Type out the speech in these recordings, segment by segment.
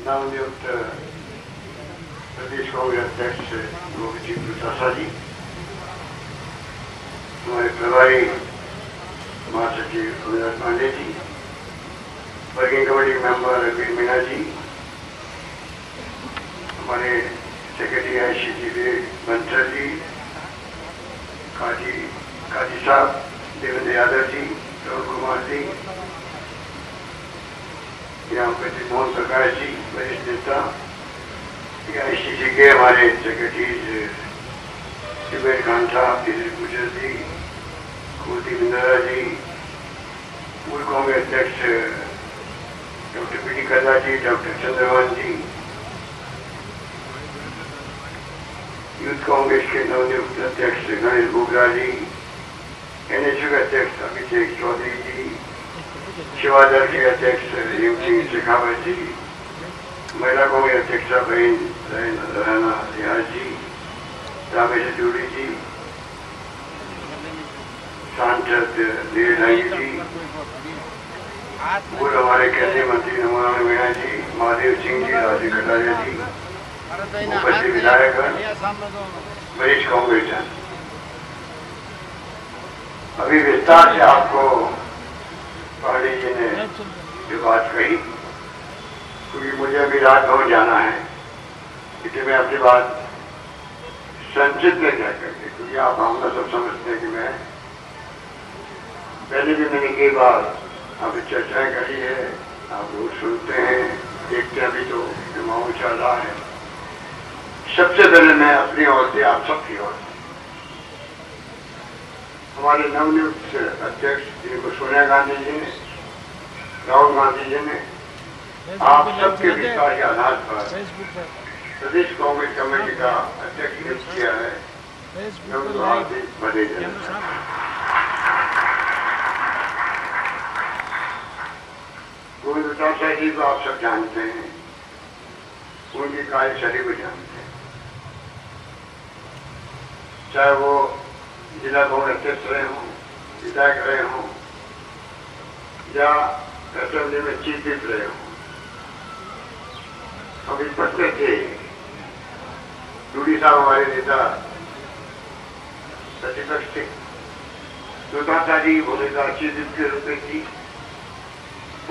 नवनियुक्त प्रदेश कांग्रेस अध्यक्ष गोविंद जी चौटाला जी, हमारे प्रभारी महासचिव Avinash Pande ji, working committee member Raveen Meena ji, हमारे सेक्रेटरी ICT बंसल जी, काजी साहब, देवेंद्र यादव जी, तरुण कुमार जी, यहाँ पे मोहन प्रकाश जी, वरिष्ठ नेता, ICT के हमारे सेक्रेटरी शिवेर खान साहब, दिलीप गुजर जी, कुलदीप इंदिरा जी, पूर्व कांग्रेस अध्यक्ष डॉक्टर PD कल्ला जी, डॉक्टर चंद्रभान जी, यूथ कांग्रेस के नवनियुक्त अध्यक्ष गणेश बोगरा जी, NSU के अध्यक्ष अभिषेक चौधरी जी, सेवा दल के अध्यक्ष रीम सिंह शेखावत जी, महिला कांग्रेस अध्यक्ष बहन राना रियाज जी, रामेश जोड़ी जी, सांसद देवराई जी, पूर्व हमारे केंद्रीय मंत्री नमोनारायण मीणा जी, महादेव सिंह जी, राजीव कटारिया जी, उपस्थित विधायक, वरिष्ठ कांग्रेस। अभी विस्तार से आपको पांडे जी ने जो बात कही, क्योंकि मुझे अभी राजभवन जाना है, इसलिए मैं अपनी बात संक्षिप्त में क्या करके, क्योंकि आप हमने सब समझते हैं कि मैं पहले भी मैंने कई बार आपसे चर्चाएं करी है, आप लोग सुनते हैं, देखते हैं। अभी तो माहौल चल रहा है। सबसे पहले मैं अपनी ओर से, आप सबकी ओर से, हमारे नवनियुक्त अध्यक्ष जिनको सोनिया गांधी जी ने, राहुल गांधी जी ने आप सबके विश्वास के आधार पर प्रदेश कांग्रेस कमेटी का अध्यक्ष नियुक्त किया है। मैं उनको हार्दिक बधाई देना चाहता हूं। गोविंद चौटाला जी को आप सब जानते हैं, उनकी कार्यशैली को जानते हैं, चाहे वो जिला कांग्रेस अध्यक्ष रहे हों, विधायक रहे हों, या असेंबली में चीफ विप रहे हों। अभी पढ़ते थे, डूडी साहब हमारे नेता प्रतिपक्ष थे, चौटाला जी भूमिका चीफ विप के रूप में थी।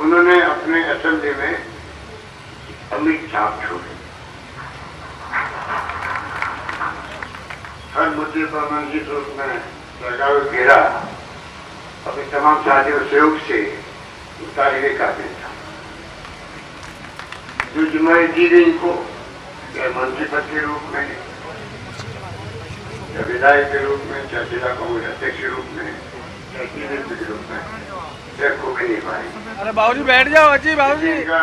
उन्होंने अपने असेंबली में अमिट छाप छोड़ी। हर मुद्दे पर मनजीत रूप में सरकार को घेरा, अपने तमाम साथियों सहयोग से उतारे हुए काबिल था। जो जिम्मेदारी दी गई इनको, चाहे मंत्री पद के रूप में, या विधायक के रूप में, चाहे जिला कांग्रेस अध्यक्ष के रूप में, चाहे के रूप में, को भी नहीं पाए। अरे बाबूजी बैठ जाओ। अजी बाबूजी का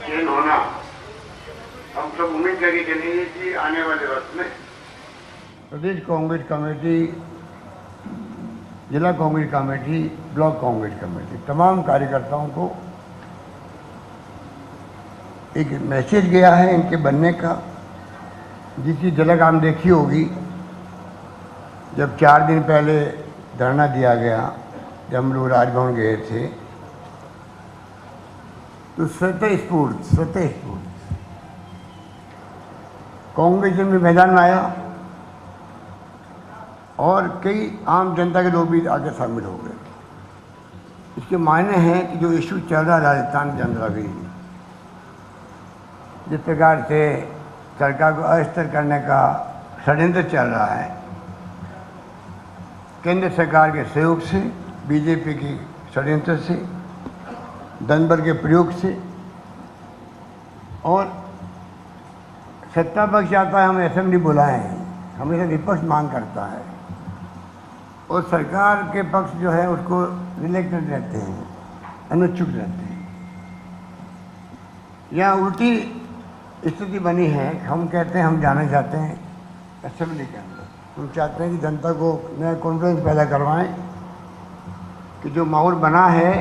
चयन होना, हम सब उम्मीद करके चलेंगे कि आने वाले वक्त में प्रदेश कांग्रेस कमेटी, जिला Congress committee, block Congress committee, तमाम कार्यकर्ताओं को एक मैसेज गया है इनके बनने का, जिसकी झलक आप देखी होगी। जब 4 दिन पहले धरना दिया गया, जब हम लोग राजभवन गए थे, तो स्वतःस्फूर्त कांग्रेस में मैदान में आया और कई आम जनता के लोग भी आगे शामिल हो गए। इसके मायने हैं कि जो इशू चल रहा है राजस्थान के अंदर अभी, जिस प्रकार से सरकार को अस्थिर करने का षड्यंत्र चल रहा है, केंद्र सरकार के सहयोग से, बीजेपी की षड्यंत्र से, धनबल के प्रयोग से, और सत्ता पक्ष आता है, हम असेंबली बुलाएं, हमेशा विपक्ष मांग करता है, और सरकार के पक्ष जो है उसको रिलेक्टेड रहते हैं, अनुच्छुक रहते हैं। यहाँ उल्टी स्थिति बनी है। हम कहते हैं हम जाना चाहते हैं असेंबली के अंदर, हम चाहते हैं कि जनता को नया कॉन्फिडेंस पैदा करवाएं कि जो माहौल बना है,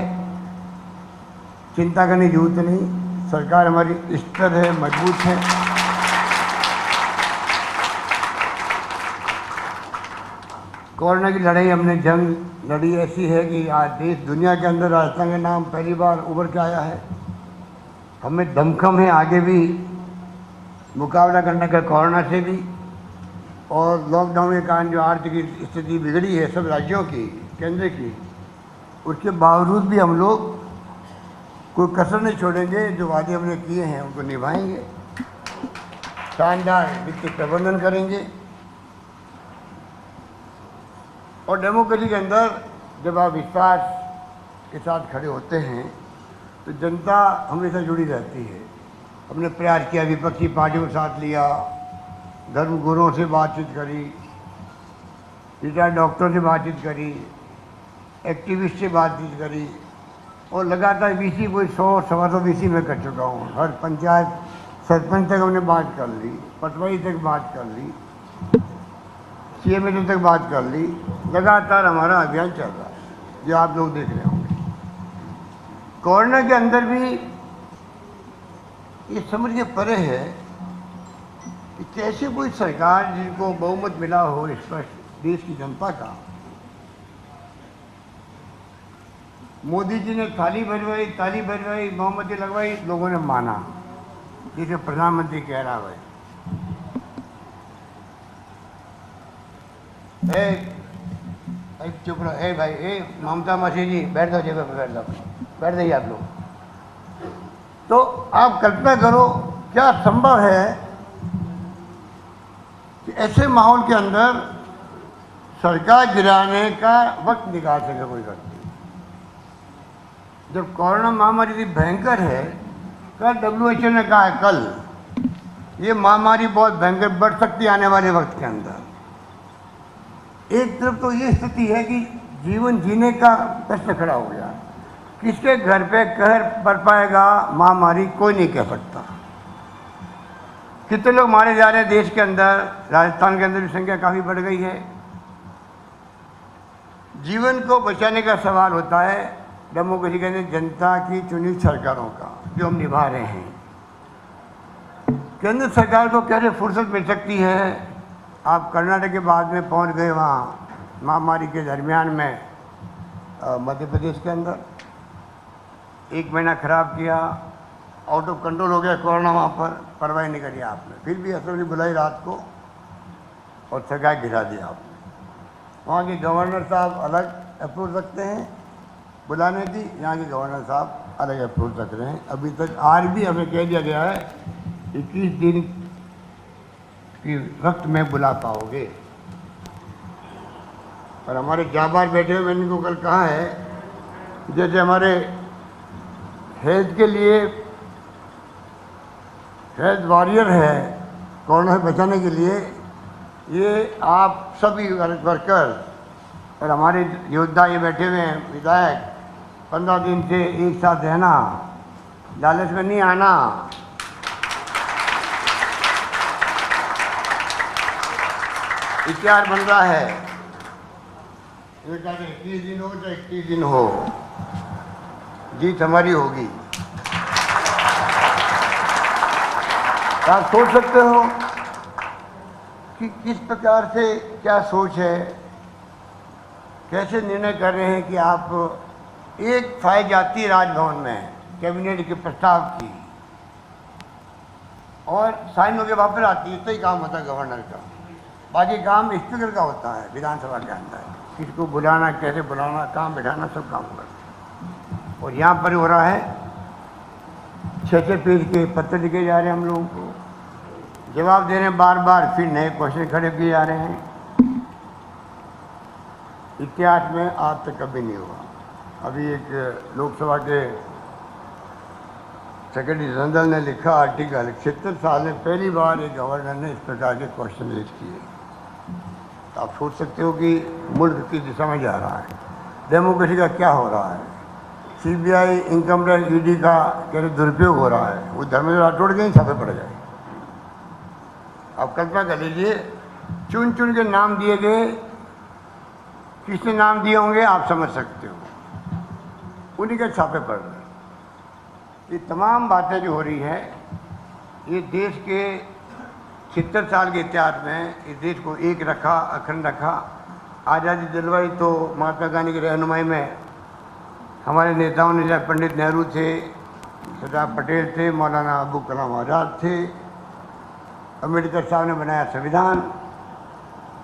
चिंता करने की जरूरत नहीं, सरकार हमारी स्थिर है, मजबूत है। कोरोना की लड़ाई हमने जंग लड़ी ऐसी है कि आज देश दुनिया के अंदर राजस्थान का नाम पहली बार उभर के आया है। हमें दमखम है आगे भी मुकाबला करने का कोरोना से भी, और लॉकडाउन के कारण जो आर्थिक स्थिति बिगड़ी है सब राज्यों की, केंद्र की, उसके बावजूद भी हम लोग कोई कसर नहीं छोड़ेंगे। जो वादे हमने किए हैं उनको निभाएंगे, शानदार वित्तीय प्रबंधन करेंगे। और डेमोक्रेसी के अंदर जब आप विश्वास के साथ खड़े होते हैं तो जनता हमेशा जुड़ी रहती है। हमने प्रयास किया, विपक्षी पार्टियों के साथ लिया, धर्मगुरुओं से बातचीत करी, रिटायर्ड डॉक्टरों से बातचीत करी, एक्टिविस्ट से बातचीत करी, और लगातार वीसी कोई 100-125 वीसी में कर चुका हूँ। हर पंचायत सरपंच तक हमने बात कर ली, पटवारी तक बात कर ली, CMA तक बात कर ली। लगातार हमारा अभियान चल रहा है, जो आप लोग देख रहे होंगे। कोरोना के अंदर भी ये समझ के परे है कि कैसे कोई सरकार जिनको बहुमत मिला हो स्पष्ट देश की जनता का, मोदी जी ने ताली बजवाई, मोमबत्ती लगवाई, लोगों ने माना, जिसे प्रधानमंत्री कह रहा है। चुप रहो, भाई, ममता मासी जी बैठ जाओ जगह पर, बैठ जाइए आप लोग। तो आप कल्पना करो क्या संभव है कि ऐसे माहौल के अंदर सरकार गिराने का वक्त निकाल सके कोई व्यक्ति। जब कोरोना महामारी इतनी भयंकर है, कल WHO ने कहा है कल ये महामारी बहुत भयंकर बढ़ सकती है आने वाले वक्त के अंदर। एक तरफ तो ये स्थिति है कि जीवन जीने का प्रश्न खड़ा हो गया, किसके घर पे कहर पड़ पाएगा महामारी कोई नहीं कह सकता। कितने लोग मारे जा रहे हैं देश के अंदर, राजस्थान के अंदर भी संख्या काफ़ी बढ़ गई है। जीवन को बचाने का सवाल होता है डेमोक्रेसी के अंदर जनता की चुनी सरकारों का, जो हम निभा रहे हैं। केंद्र सरकार को कैसे फुर्सत मिल सकती है? आप कर्नाटक के बाद में पहुंच गए वहाँ महामारी के दरमियान में मध्य प्रदेश के अंदर 1 महीना खराब किया, आउट ऑफ कंट्रोल हो गया कोरोना, वहाँ पर परवाह नहीं करी आपने, फिर भी असेंबली बुलाई रात को और सरकार गिरा दिया आपने। वहाँ के गवर्नर साहब अलग अप्रोच रखते हैं बुलाने की, यहाँ के गवर्नर साहब अलग अप्रोच रख रहे हैं। अभी तक आज भी हमें कह दिया गया है 21 दिन की वक्त में बुला पाओगे। और हमारे जाबाज बैठे हुए, मैंने इनको कल कहा है, जैसे हमारे हेल्थ के लिए हेल्थ वॉरियर है कोरोना से बचाने के लिए, ये आप सभी वर्कर और हमारे योद्धा ये बैठे हुए हैं विधायक, 15 दिन से एक साथ रहना, लालच में नहीं आना, इतिहास बन रहा है। 21 दिन हो चाहे 21 दिन हो, जीत हमारी होगी। आप सोच सकते हो कि किस प्रकार से क्या सोच है, कैसे निर्णय कर रहे हैं कि आप एक फाइल जाती है राजभवन में कैबिनेट के प्रस्ताव की और साइन होकर वापस आती है, इतना ही काम होता है गवर्नर का। बाकी काम स्पीकर का होता है विधानसभा के अंदर, किसको बुलाना, कैसे बुलाना, काम बिठाना, सब काम करते। और यहाँ पर हो रहा है 6-6 पेज के पत्र लिखे जा रहे हैं, हम लोगों को जवाब दे रहे हैं बार बार, फिर नए क्वेश्चन खड़े किए जा रहे हैं। इतिहास में आज तक कभी नहीं हुआ। अभी एक लोकसभा के सेक्रेटरी जनरल ने लिखा आर्टिकल, 76 साल में पहली बार एक गवर्नर ने इस प्रकार के क्वेश्चन रेज किए। तो आप सोच सकते हो कि मुल्क किस दिशा में जा रहा है, डेमोक्रेसी का क्या हो रहा है। CBI, इनकम टैक्स, ED का कैसे दुरुपयोग हो रहा है। वो धर्मेंद्र राठौड़ के ही छापे पड़ गए। आप कल्पना कर लीजिए, चुन चुन के नाम दिए गए, किसने नाम दिए होंगे आप समझ सकते हो, उन्हीं के छापे पड़ रहे। ये तमाम बातें जो हो रही हैं, ये देश के 76 साल के इतिहास में इस देश को एक रखा, अखंड रखा। आज़ादी दिलवाई तो महात्मा गांधी की रहनुमाई में हमारे नेताओं ने, चाहे पंडित नेहरू थे, सरदार पटेल थे, मौलाना अबू कलाम आज़ाद थे, अम्बेडकर साहब ने बनाया संविधान,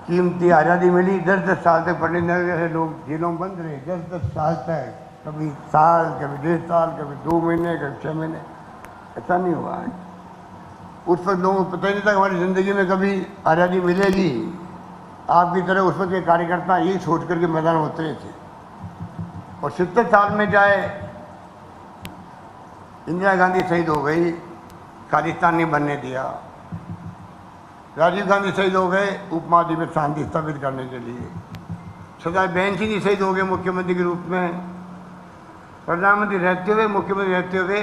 कीमती आज़ादी मिली। 10-10 साल तक पंडित नेहरू जैसे लोग जेलों में बंद रहे, 10-10 साल तक, कभी साल, कभी 1.5 साल, कभी 2 महीने, कभी 6 महीने। ऐसा नहीं हुआ है। उस वक्त लोगों को पता ही नहीं था हमारी ज़िंदगी में कभी आज़ादी मिलेगी। आपकी तरह उस वक्त के कार्यकर्ता यही सोच करके मैदान में उतरे थे। और 70 साल में चाहे इंदिरा गांधी शहीद हो गई, खालिस्तान नहीं बनने दिया, राजीव गांधी शहीद हो गए उप महाद्वीप में शांति स्थापित करने के लिए, सरदार बेन सिंह जी शहीद हो गए मुख्यमंत्री के रूप में, प्रधानमंत्री रहते हुए, मुख्यमंत्री रहते हुए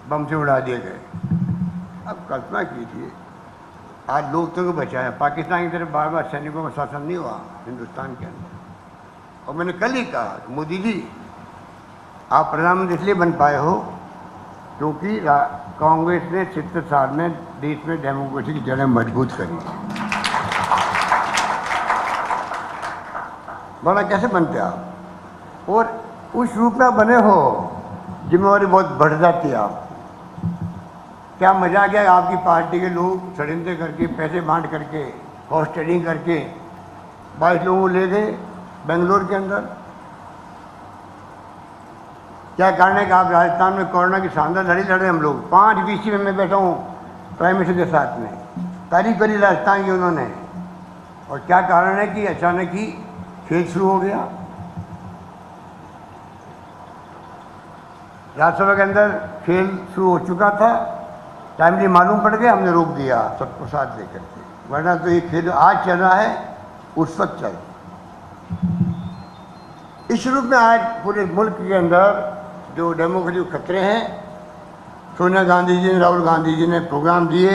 बम से उड़ा दिए गए। अब कल्पना कीजिए, आज लोग तो बचाया, पाकिस्तान की तरफ बार बार सैनिकों का शासन नहीं हुआ हिंदुस्तान के अंदर। और मैंने कल ही कहा, मोदी जी आप प्रधानमंत्री इसलिए बन पाए हो क्योंकि कांग्रेस ने 70 साल में देश में डेमोक्रेसी की जड़ें मजबूत करी। बोला कैसे बनते आप, और उस रूप में बने हो, जिम्मेवारी बहुत बढ़ जाती है आप। क्या मजा क्या, आपकी पार्टी के लोग षड्यंत्र करके, पैसे बांट करके, हॉर्स ट्रेडिंग करके 22 लोगों को ले गए बेंगलोर के अंदर। क्या कारण है कि आप राजस्थान में कोरोना की शानदार लड़ी लड़ रहे हम लोग। 5 BC में मैं बैठा हूँ प्राइम मिनिस्टर के साथ में, तारीफ करी राजस्थान की उन्होंने। और क्या कारण है कि अचानक ही खेल शुरू हो गया। राज्यसभा के अंदर खेल शुरू हो चुका था, टाइमली मालूम पड़ गया, हमने रोक दिया सबको साथ लेकर के, वरना तो ये खेल आज चल रहा है उस वक्त चल। इस रूप में आज पूरे मुल्क के अंदर जो डेमोक्रेसी के खतरे हैं, सोनिया गांधी जी ने, राहुल गांधी जी ने प्रोग्राम दिए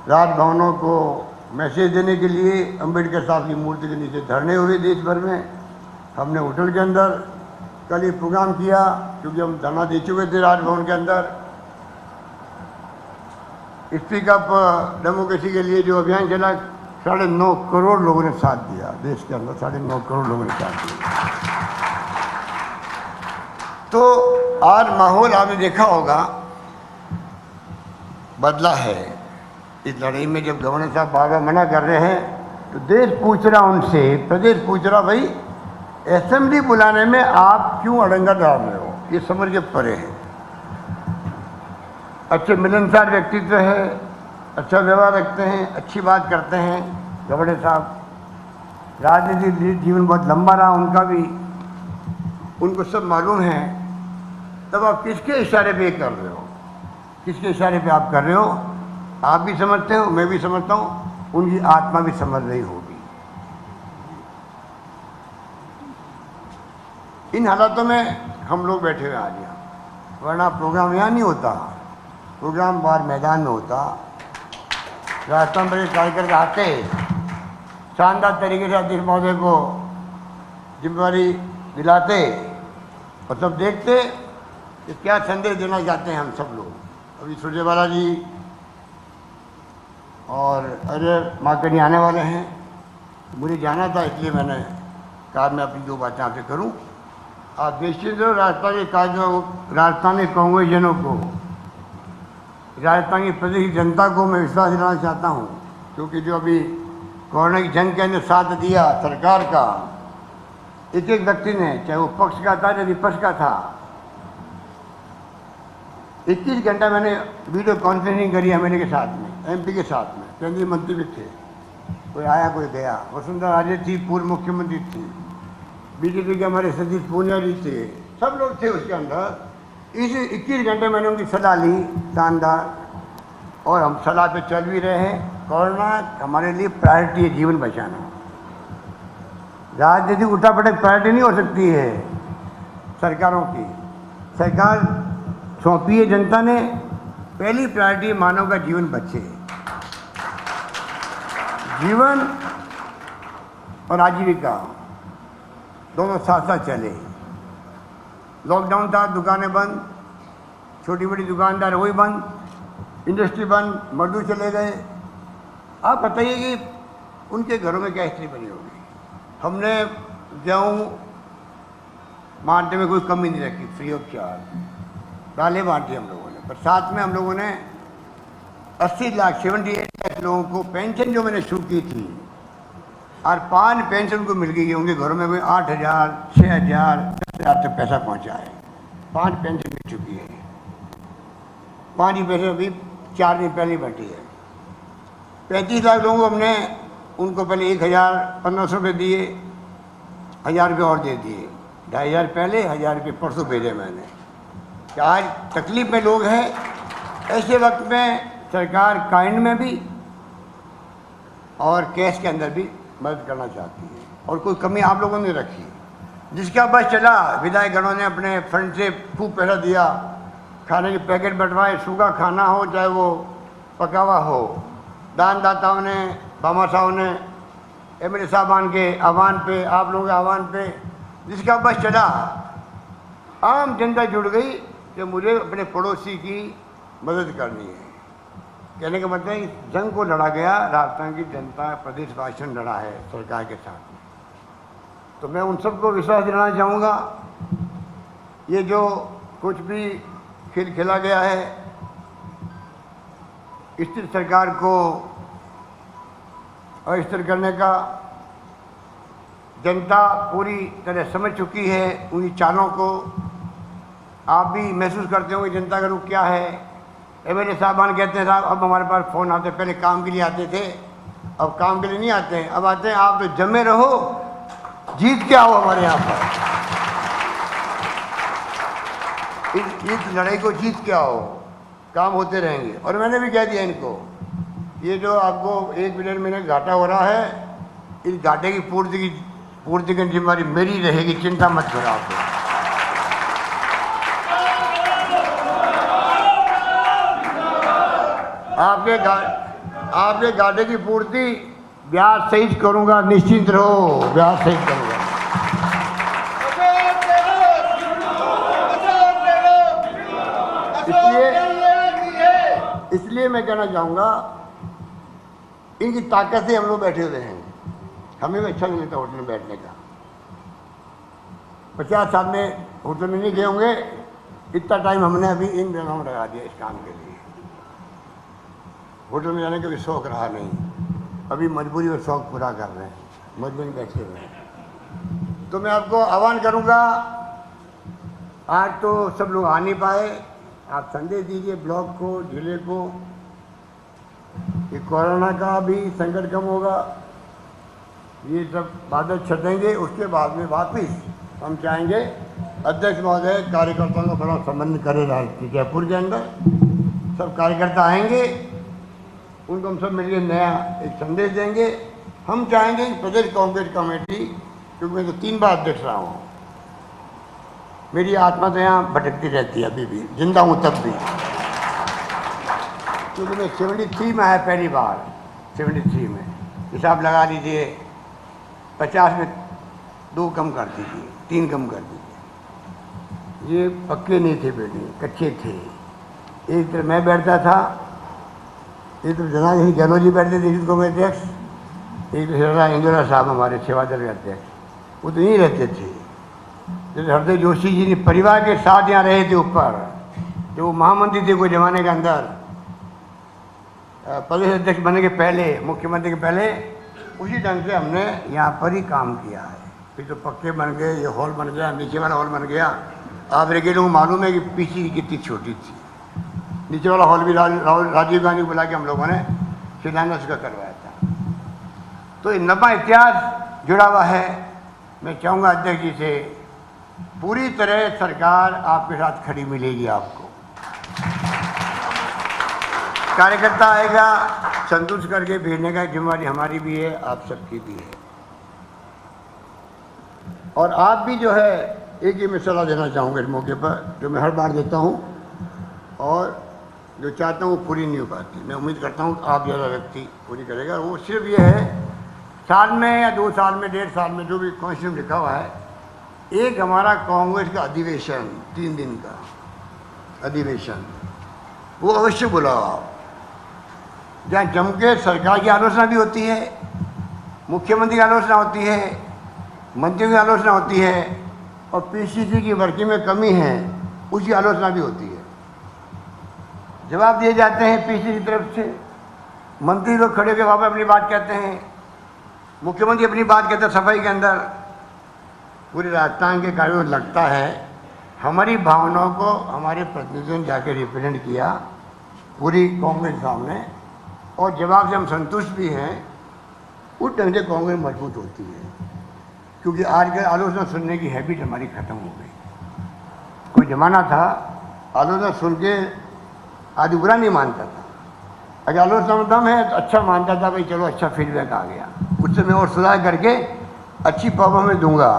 राजभवनों को मैसेज देने के लिए। अम्बेडकर साहब की मूर्ति के नीचे धरने हुए देश भर में। हमने होटल के अंदर कल ये प्रोग्राम किया क्योंकि हम धरना दे चुके थे राजभवन के अंदर। स्पीक अप डेमोक्रेसी के लिए जो अभियान चला, 9.5 करोड़ लोगों ने साथ दिया देश के अंदर, 9.5 करोड़ लोगों ने साथ दिया। तो आज माहौल आपने देखा होगा बदला है। इस लड़ाई में जब गवर्नर साहब बार बार मना कर रहे हैं तो देश पूछ रहा उनसे, प्रदेश पूछ रहा, भाई असेंबली बुलाने में आप क्यों अड़ंगा डाल रहे हो, ये समझ के परे है। अच्छे मिलनसार व्यक्तित्व है, अच्छा व्यवहार रखते हैं, अच्छी बात करते हैं गवर्नर साहब। राजनीतिक जीवन बहुत लंबा रहा उनका भी, उनको सब मालूम है। तब आप किसके इशारे पे कर रहे हो, किसके इशारे पे आप कर रहे हो, आप भी समझते हो, मैं भी समझता हूँ, उनकी आत्मा भी समझ रही होगी। इन हालातों में हम लोग बैठे हुए आज यहाँ, वरना प्रोग्राम यहाँ नहीं होता, प्रोग्राम बाहर मैदान में होता। राजस्थान पर कार्यकर्ता आते, शानदार तरीके से अध्यक्ष महोदय को जिम्मेवारी दिलाते और तब देखते कि क्या संदेश देना चाहते हैं हम सब लोग। अभी सुरजेवाला जी और अजय माकनी आने वाले हैं, मुझे जाना था इसलिए मैंने कहा मैं अपनी 2 बातें आपसे करूं। आप निश्चित हो, राजस्थानी कांग्रेसजनों को, राजस्थान की प्रदेश की जनता को मैं विश्वास दिलाना चाहता हूं, क्योंकि जो अभी कोरोना की जंग के अंदर साथ दिया सरकार का एक एक व्यक्ति ने, चाहे वो पक्ष का था या विपक्ष का था। 21 घंटा मैंने वीडियो कॉन्फ्रेंसिंग करी एमएलए के साथ में, एमपी के साथ में, केंद्रीय मंत्री भी थे, कोई आया कोई गया। वसुंधरा राजे थी, पूर्व मुख्यमंत्री थी, बीजेपी के हमारे सतीश पूनिया जी थे, सब लोग थे उसके अंदर। इस 21 घंटे मैंने उनकी सलाह ली शानदार, और हम सलाह पे चल भी रहे हैं। कोरोना हमारे लिए प्रायोरिटी है, जीवन बचाना। राजनीतिक उठापटक प्रायोरिटी नहीं हो सकती है सरकारों की। सरकार सौंपी है जनता ने, पहली प्रायोरिटी मानव का जीवन बचे, जीवन और आजीविका दोनों साथ साथ चले। लॉकडाउन था, दुकानें बंद, छोटी बड़ी दुकानदार वही बंद, इंडस्ट्री बंद, मजदूर चले गए। आप बताइए कि उनके घरों में क्या स्थिति बनी होगी। हमने गेहूँ मार्केट में कोई कमी नहीं रखी, फ्री ऑफ चार्ज। दालें बांटी हम लोगों ने, पर साथ में हम लोगों ने 80 लाख 78 लाख लोगों को पेंशन जो मैंने शुरू की थी, और 5 पेंशन को मिल गई, उनके घरों में कोई 8,000 6,000 10,000 तक पैसा पहुंचा है। 5 पेंशन मिल चुकी है। 5 ही पेंशन अभी 4 दिन पहले बंटी है। 35 लाख लोगों को हमने उनको पहले 1,1500 रुपये दिए, 1,000 रुपये और दे दिए, 2,500 पहले, 1,000 रुपये परसों भेजे मैंने। कि आज तकलीफ में लोग हैं, ऐसे वक्त में सरकार काइंड में भी और कैश के अंदर भी मदद करना चाहती है, और कोई कमी आप लोगों ने रखी। जिसका बस चला, विधायकगणों ने अपने फंड से खूब पैसा दिया, खाने के पैकेट बंटवाए, सूखा खाना हो चाहे वो पका हुआ हो। दानदाताओं ने, बामा साहब ने, MLA साहबान के आह्वान पे, आप लोगों के आह्वान पे, जिसका बस चला, आम जनता जुड़ गई कि मुझे अपने पड़ोसी की मदद करनी है। कहने का मतलब है जंग को लड़ा गया, राजस्थान की जनता, प्रदेशवासियों ने लड़ा है सरकार के साथ। तो मैं उन सबको विश्वास दिलाना चाहूँगा, ये जो कुछ भी खेल खेला गया है, स्थिर सरकार को अस्थिर करने का जनता पूरी तरह समझ चुकी है। उन्हीं चालों को आप भी महसूस करते होंगे जनता का रुख क्या है। MLA साहबान कहते हैं साहब अब हमारे पास फ़ोन आते, पहले काम के लिए आते थे, अब काम के लिए नहीं आते हैं, अब आते हैं आप तो जमे रहो, जीत के आओ हमारे यहाँ पर, इस लड़ाई को जीत के आओ, काम होते रहेंगे। और मैंने भी कह दिया इनको, ये जो आपको 1 बिलियन महीने घाटा हो रहा है, इस घाटे की पूर्ति की जिम्मेदारी मेरी रहेगी, चिंता मत करो आप। आपके घाटे की पूर्ति ब्याज सहित करूंगा, निश्चिंत रहो, ब्याज सहित करूंगा। इसलिए मैं कहना चाहूँगा, इनकी ताकत से हम लोग बैठे हुए हैं। हमें भी अच्छा नहीं लगता होटल में बैठने का। 50 साल में होटल में नहीं गए होंगे, इतना टाइम हमने अभी इन दिनों में लगा दिया इस काम के लिए। होटल में जाने का भी शौक़ रहा नहीं, अभी मजबूरी और शौक़ पूरा कर रहे हैं, मजबूरी बैठे हुए हैं। तो मैं आपको आह्वान करूँगा, आज तो सब लोग आ नहीं पाए, आप संदेश दीजिए ब्लॉक को, जिले को, कि कोरोना का भी संकट कम होगा, ये सब बादल छटेंगे, उसके बाद में वापिस हम चाहेंगे अध्यक्ष महोदय कार्यकर्ताओं का बड़ा संबंध करे जयपुर के अंदर। सब कार्यकर्ता आएंगे, उनको हम सब मिलकर नया एक संदेश देंगे। हम चाहेंगे कि प्रदेश कांग्रेस कमेटी, क्योंकि मैं तो 3 बार अध्यक्ष रहा हूँ, मेरी आत्मा तो यहाँ भटकती रहती है, अभी भी जिंदा हूँ तब भी, क्योंकि मैं 73 में आया पहली बार, 73 में हिसाब लगा लीजिए, 50 में 2 कम कर दीजिए, 3 कम कर दीजिए। ये पक्के नहीं थे बिल्डिंग, कच्चे थे। एक तरफ मैं बैठता था, एक तरफ जनाब गहलोत जी बैठते थे जिनको मैं अध्यक्ष, एक तरफ इंदिरा साहब हमारे सेवा दल के अध्यक्ष, वो तो यहीं रहते थे। जैसे हृदय जोशी जी ने परिवार के साथ यहाँ रहे थे ऊपर, जो वो महामंत्री थे कोई जमाने के अंदर, प्रदेश अध्यक्ष बनने के पहले, मुख्यमंत्री के पहले, उसी ढंग से हमने यहाँ पर ही काम किया है। फिर तो पक्के बन गए, ये हॉल बन गया, नीचे वाला हॉल बन गया। आप रेगे लोगों को मालूम है कि पीछे की कितनी छोटी थी। नीचे वाला हॉल भी राजीव गांधी को बुला के हम लोगों ने शिलान्यास का करवाया था। तो ये लंबा इतिहास जुड़ा हुआ है। मैं चाहूँगा अध्यक्ष जी से, पूरी तरह सरकार आपके साथ खड़ी मिलेगी आपको। कार्यकर्ता आएगा, संतुष्ट करके भेजने का जिम्मेदारी हमारी भी है, आप सबकी भी है। और आप भी जो है, एक ही मैं सलाह देना चाहूँगा इस मौके पर, जो मैं हर बार देता हूँ और जो चाहता हूँ पूरी नहीं हो पाती। मैं उम्मीद करता हूँ आप ज़्यादा व्यक्ति पूरी करेगा। वो सिर्फ ये है, साल में या 2 साल में, 1.5 साल में, जो भी कॉन्स्टिट्यूशन लिखा हुआ है, एक हमारा कांग्रेस का अधिवेशन, 3 दिन का अधिवेशन, वो अवश्य बुलाओ आप, जहाँ जम के सरकार की आलोचना भी होती है, मुख्यमंत्री की आलोचना होती है, मंत्रियों की आलोचना होती है, और PCC की वर्किंग में कमी है उसकी आलोचना भी होती है। जवाब दिए जाते हैं पीछे की तरफ से, मंत्री लोग खड़े होकर वहाँ पर अपनी बात कहते हैं, मुख्यमंत्री अपनी बात कहते हैं सफाई के अंदर। पूरी राजस्थान के कार्यों में लगता है हमारी भावनाओं को हमारे प्रतिनिधियों ने जाकर रिप्रेजेंट किया पूरी कांग्रेस सामने, और जवाब से हम संतुष्ट भी हैं। उस ढंग से कांग्रेस मजबूत होती है, क्योंकि आजकल आलोचना सुनने की हैबिट हमारी खत्म हो गई। कोई जमाना था आलोचना सुन के आदमी बुरा नहीं मानता था, अगर आलोचना में दम है तो अच्छा मानता था, भाई चलो अच्छा फीडबैक आ गया, उससे मैं और सुधार करके अच्छी परफॉर्मेंस दूंगा।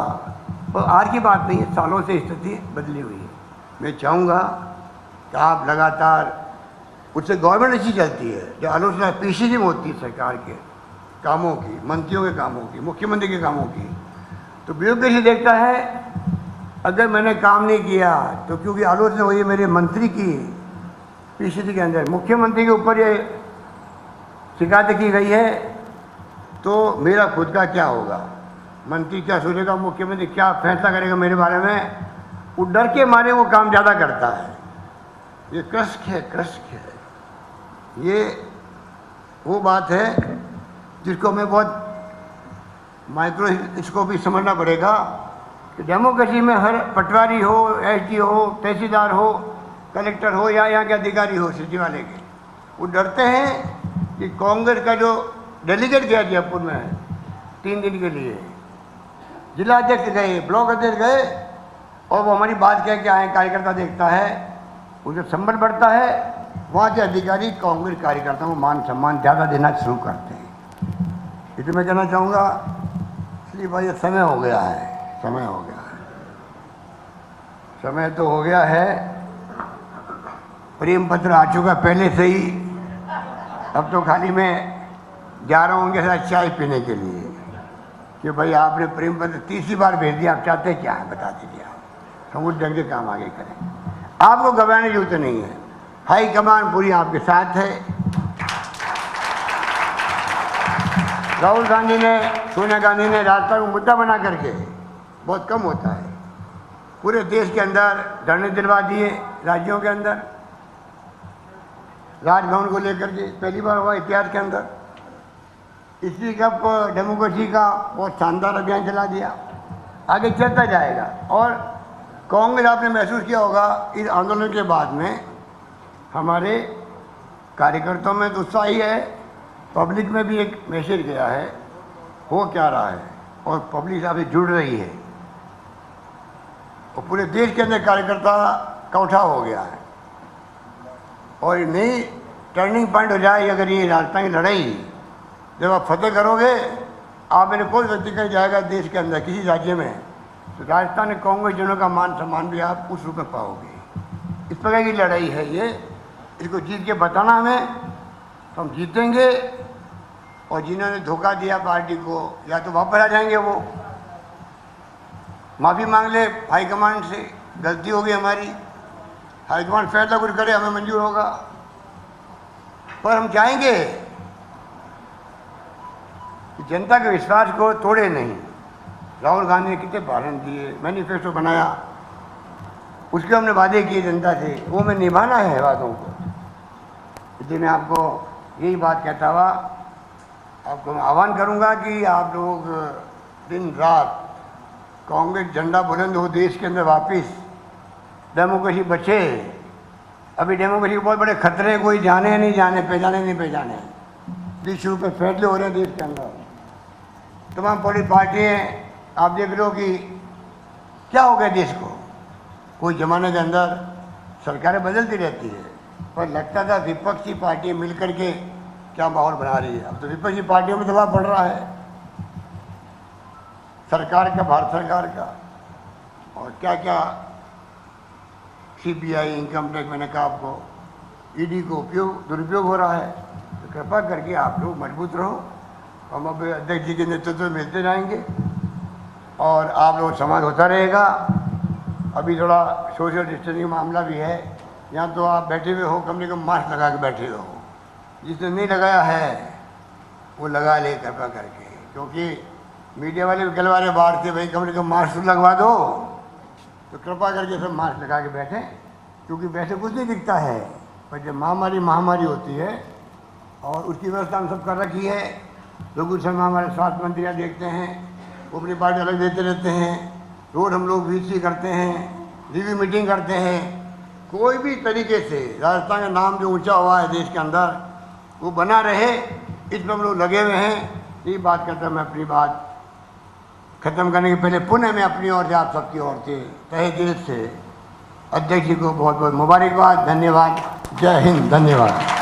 और आज की बात नहीं है, सालों से स्थिति बदली हुई है। मैं चाहूँगा कि आप लगातार, उससे गवर्नमेंट अच्छी चलती है जो आलोचना पीछे होती है सरकार के कामों की, मंत्रियों के कामों की, मुख्यमंत्री के कामों की, तो ब्यूरोक्रेसी देखता है अगर मैंने काम नहीं किया तो क्योंकि आलोचना हुई है मेरे मंत्री की पीसीसी के अंदर, मुख्यमंत्री के ऊपर ये शिकायत की गई है, तो मेरा खुद का क्या होगा, मंत्री क्या सोचेगा, मुख्यमंत्री क्या फैसला करेगा मेरे बारे में, वो डर के मारे वो काम ज़्यादा करता है। ये कृष्क है, कृष्क है। ये वो बात है जिसको हमें बहुत माइक्रो इसको भी समझना पड़ेगा कि डेमोक्रेसी में हर पटवारी हो, एसडी हो, तहसीलदार हो, कलेक्टर हो या यहाँ के अधिकारी हो सचिवालय के, वो डरते हैं कि कांग्रेस का जो डेलीगेट गया जयपुर में 3 दिन के लिए, जिला अध्यक्ष गए, ब्लॉक अध्यक्ष गए, और वो हमारी बात कह के आए, कार्यकर्ता देखता है, उसे संबल बढ़ता है, वहाँ के अधिकारी कांग्रेस कार्यकर्ताओं को मान सम्मान ज़्यादा देना शुरू करते हैं। इसलिए मैं कहना चाहूँगा, इसलिए भाई ये समय हो गया है, समय हो गया है, समय तो हो गया है। प्रेम पत्र आ चुका पहले से ही, अब तो खाली मैं जा रहा हूँ उनके साथ चाय पीने के लिए कि भाई आपने प्रेम पत्र 30 बार भेज दिया, आप चाहते क्या है बता दीजिए, आप हम उस ढंग के काम आगे करें। आपको घबराने की जरूरत नहीं है, हाई कमान पूरी आपके साथ है। राहुल गांधी ने, सोनिया गांधी ने राजस्थान को मुद्दा बना करके, बहुत कम होता है, पूरे देश के अंदर धरने दिलवा दिए, राज्यों के अंदर, राजभवन को लेकर के पहली बार हुआ इतिहास के अंदर। इसी कप डेमोक्रेसी का बहुत शानदार अभियान चला दिया, आगे चलता जाएगा। और कांग्रेस आपने महसूस किया होगा इस आंदोलन के बाद में हमारे कार्यकर्ताओं में तो उत्साह ही है, पब्लिक में भी एक मैसेज गया है, हो क्या रहा है, और पब्लिक आपसे जुड़ रही है, और पूरे देश के अंदर कार्यकर्ता का उठाव हो गया है। और नई टर्निंग पॉइंट हो जाए अगर ये राजस्थान की लड़ाई, जब आप फतेह करोगे, आप मेरे कोई व्यक्ति कहीं जाएगा देश के अंदर किसी राज्य में, तो राजस्थान में कांग्रेस जनों का मान सम्मान भी आप उस रूप में पाओगे। इस प्रकार की लड़ाई है ये, इसको जीत के बताना हमें, तो हम जीतेंगे। और जिन्होंने धोखा दिया पार्टी को, या तो वापस आ जाएंगे, वो माफ़ी मांग ले हाईकमान से, गलती हो गई हमारी, हाईकमान फैसला कुछ करे हमें मंजूर होगा, पर हम चाहेंगे कि जनता के विश्वास को तोड़े नहीं। राहुल गांधी ने कितने भाषण दिए, मैनिफेस्टो बनाया, उसके हमने वादे किए जनता से, वो हमें निभाना है वादों को। इसलिए मैं आपको यही बात कहता हुआ आपको मैं आह्वान करूंगा कि आप लोग दिन रात कांग्रेस झंडा बुलंद हो देश के अंदर, वापस डेमोक्रेसी बचे। अभी डेमोक्रेसी के बहुत बड़े खतरे, कोई जाने नहीं जाने, पहचाने नहीं पहचाने, विश्व पे फैसले हो रहे हैं देश के अंदर। तमाम पॉलिटिकल पार्टियाँ आप देख लो कि क्या हो गया देश को। कोई ज़माने के अंदर सरकारें बदलती रहती है, पर लगता था विपक्षी पार्टियाँ मिलकर के क्या माहौल बना रही है। अब तो विपक्षी पार्टियों में दबाव पड़ रहा है सरकार का, भारत सरकार का, और क्या क्या सीबीआई, इनकम टैक्स, मैंने कहा आपको, ईडी को दुरुपयोग हो रहा है। तो कृपा करके आप लोग मजबूत रहो, हम अब अध्यक्ष जी के नेतृत्व में मिलते जाएंगे और आप लोग समाज होता रहेगा। अभी थोड़ा सोशल डिस्टेंसिंग मामला भी है, यहाँ तो आप बैठे हुए हो, कम से कम मास्क लगा के बैठे हो, जिसने नहीं लगाया है वो लगा ले कृपा करके, क्योंकि मीडिया वाले भी गलवा रहे बाहर से, भाई कम से कम मास्क लगवा दो, तो कृपा करके सब मास्क लगा के बैठें, क्योंकि वैसे कुछ नहीं दिखता है, पर जब महामारी होती है और उसकी व्यवस्था हम सब कर रखी है, बेगूसराय में हमारे स्वास्थ्य मंत्री देखते हैं, वो अपनी पार्टी अलग देते रहते हैं, रोड हम लोग VC करते हैं, रिव्यू मीटिंग करते हैं, कोई भी तरीके से राजस्थान का नाम जो ऊंचा हुआ है देश के अंदर वो बना रहे, इसमें हम लोग लगे हुए हैं। ये बात करता मैं अपनी बात ख़त्म करने के पहले पुनः मैं अपनी ओर से आप सबकी ओर से तहे दिल से अध्यक्ष जी को बहुत बहुत मुबारकबाद, धन्यवाद। जय हिंद, धन्यवाद।